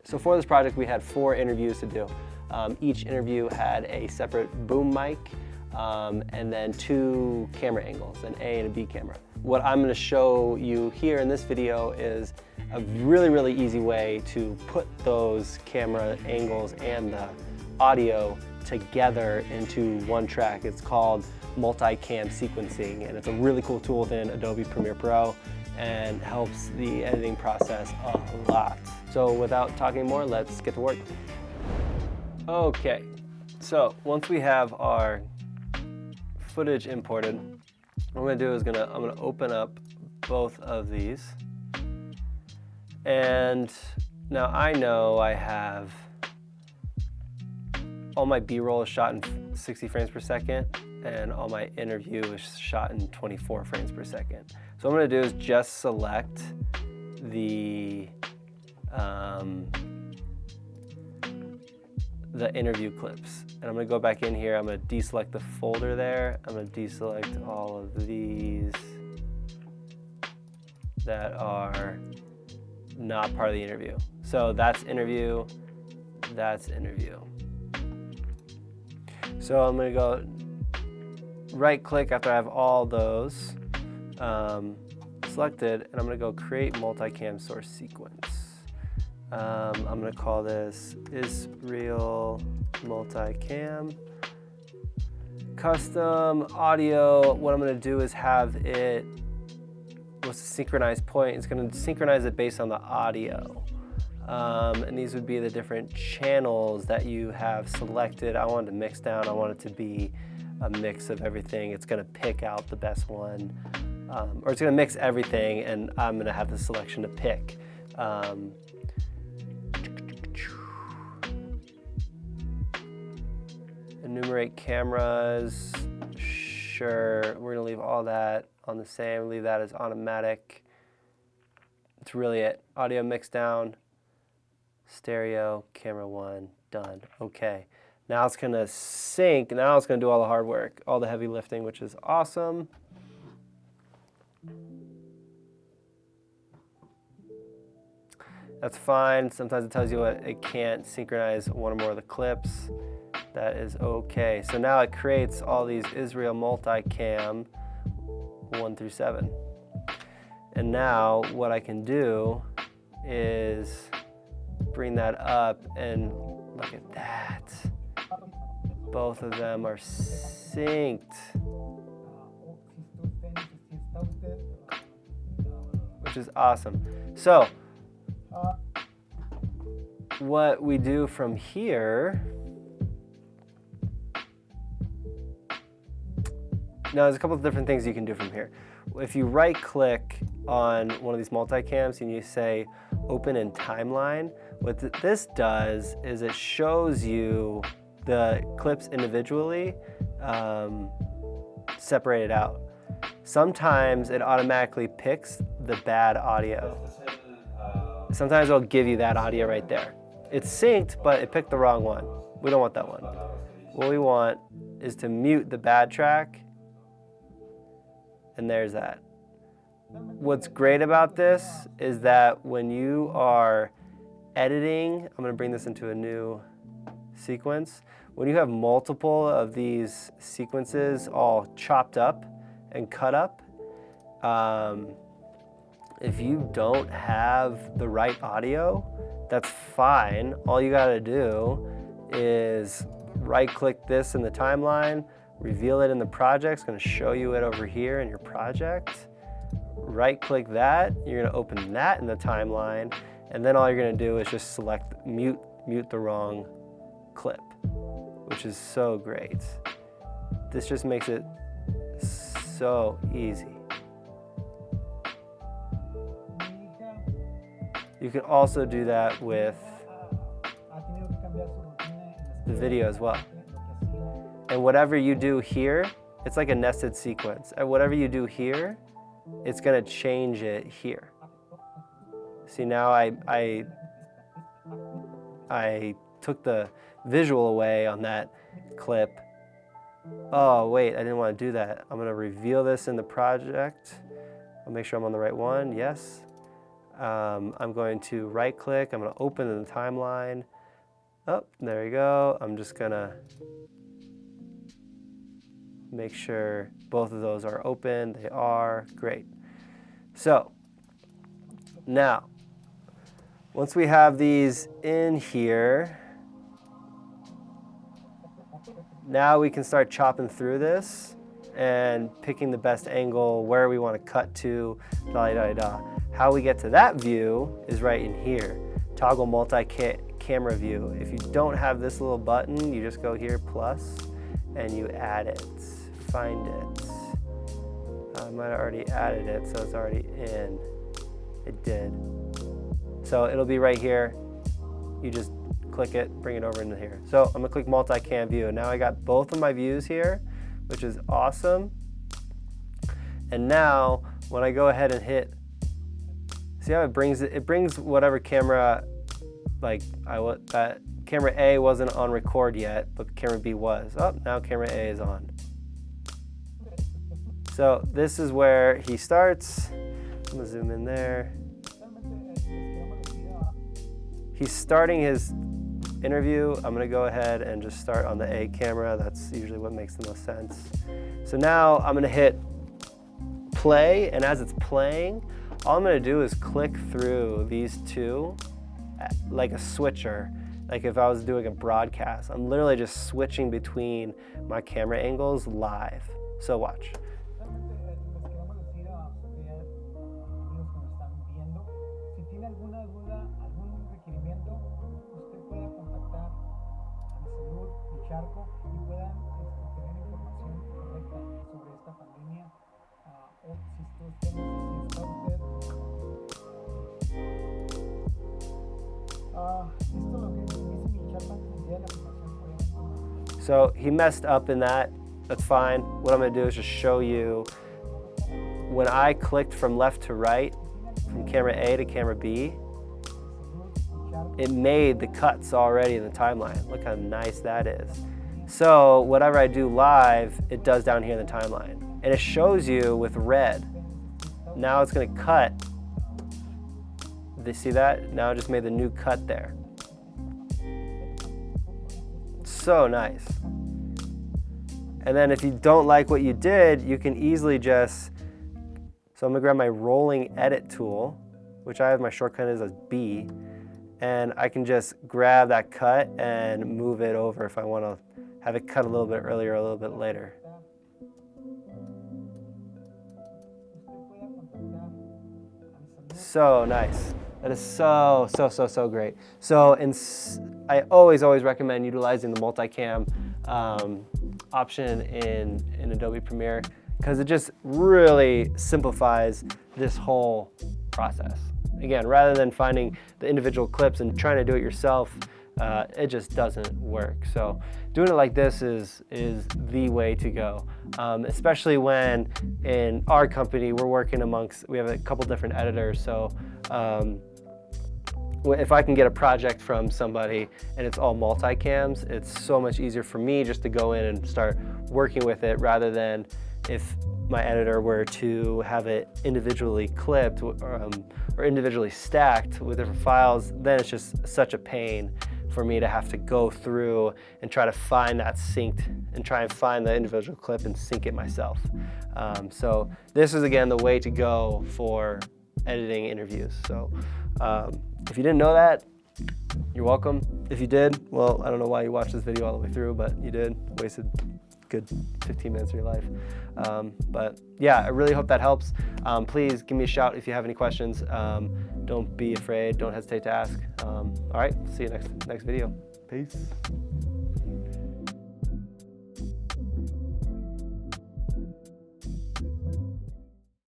So for this project, we had 4 interviews to do. Each interview had a separate boom mic and then 2 camera angles, an A and a B camera. What I'm going to show you here in this video is a really, really easy way to put those camera angles and the audio together into one track. It's called Multicam sequencing, and it's a really cool tool within Adobe Premiere Pro and helps the editing process a lot. So without talking more, let's get to work. Okay, so once we have our footage imported, what I'm gonna do is I'm gonna open up both of these. And now I know I have all my B-roll is shot in 60 frames per second, and all my interview is shot in 24 frames per second. So what I'm gonna do is just select the interview clips. And I'm gonna go back in here, I'm gonna deselect the folder there, I'm gonna deselect all of these that are not part of the interview. So that's interview, that's interview. So I'm gonna go right click after I have all those selected, and I'm gonna go create multicam source sequence. I'm gonna call this Israel multicam. Custom audio, what I'm gonna do is have it, what's the synchronized point? It's gonna synchronize it based on the audio. And these would be the different channels that you have selected. I want it to mix down, I want it to be a mix of everything. It's gonna pick out the best one, or it's gonna mix everything, and I'm gonna have the selection to pick. Enumerate cameras, sure, we're gonna leave all that on the same, leave that as automatic. That's really it. Audio mix down, stereo, camera 1, done. Okay, now it's gonna sync, now it's gonna do all the hard work, all the heavy lifting, which is awesome. That's fine, sometimes it tells you it can't synchronize one or more of the clips. That is okay. So now it creates all these Israel multicam 1 through 7. And now what I can do is bring that up and look at that. Both of them are synced, which is awesome. So what we do from here, now there's a couple of different things you can do from here. If you right click on one of these multicams and you say open in timeline, what this does is it shows you the clips individually separated out. Sometimes it automatically picks the bad audio. Sometimes it'll give you that audio right there. It's synced, but it picked the wrong one. We don't want that one. What we want is to mute the bad track, and there's that. What's great about this is that when you are editing, I'm gonna bring this into a new sequence. When you have multiple of these sequences all chopped up and cut up, if you don't have the right audio, that's fine. All you gotta do is right click this in the timeline, reveal it in the project. It's gonna show you it over here in your project. Right click that, you're gonna open that in the timeline, and then all you're gonna do is just select mute the wrong clip, which is so great. This just makes it so easy. You can also do that with the video as well. And whatever you do here, it's like a nested sequence. And whatever you do here, it's gonna change it here. See, now I took the visual away on that clip. Oh wait, I didn't want to do that. I'm gonna reveal this in the project. I'll make sure I'm on the right one, yes. I'm going to right click, I'm going to open in the timeline. Oh, there you go. I'm just going to make sure both of those are open. They are. Great. So now, once we have these in here, now we can start chopping through this and picking the best angle, where we want to cut to, How we get to that view is right in here. Toggle multi-camera view. If you don't have this little button, you just go here, plus, and you add it, find it. I might have already added it, so it's already in. It did. So it'll be right here. You just click it, bring it over into here. So I'm gonna click multi-cam view. Now I got both of my views here, which is awesome. And now when I go ahead and hit, see how it brings whatever camera, like that camera A wasn't on record yet, but camera B was. Oh, now camera A is on. So this is where he starts. I'm gonna zoom in there. He's starting his interview. I'm gonna go ahead and just start on the A camera. That's usually what makes the most sense. So now I'm gonna hit play, and as it's playing, all I'm gonna do is click through these two like a switcher. Like if I was doing a broadcast, I'm literally just switching between my camera angles live. So watch. So he messed up in that. That's fine. What I'm going to do is just show you when I clicked from left to right, from camera A to camera B, it made the cuts already in the timeline. Look how nice that is. So whatever I do live, it does down here in the timeline. And it shows you with red. Now it's going to cut. They see that? Now it just made the new cut there. So nice. And then if you don't like what you did, you can easily just, so I'm gonna grab my rolling edit tool, which I have my shortcut is as B, and I can just grab that cut and move it over if I wanna have it cut a little bit earlier or a little bit later. So nice. That is so great. So I always recommend utilizing the multicam option in Adobe Premiere, because it just really simplifies this whole process. Again, rather than finding the individual clips and trying to do it yourself, it just doesn't work. So doing it like this is the way to go, especially when in our company we're working amongst, we have a couple different editors. So if I can get a project from somebody and it's all multicams, it's so much easier for me just to go in and start working with it, rather than if my editor were to have it individually clipped or individually stacked with different files. Then it's just such a pain for me to have to go through and try to find that synced and try and find the individual clip and sync it myself. So this is, again, the way to go for editing interviews. So if you didn't know that, you're welcome. If you did, well, I don't know why you watched this video all the way through, but you did. Wasted a good 15 minutes of your life. But yeah, I really hope that helps. Please give me a shout if you have any questions. Don't be afraid. Don't hesitate to ask. All right, see you next video. Peace.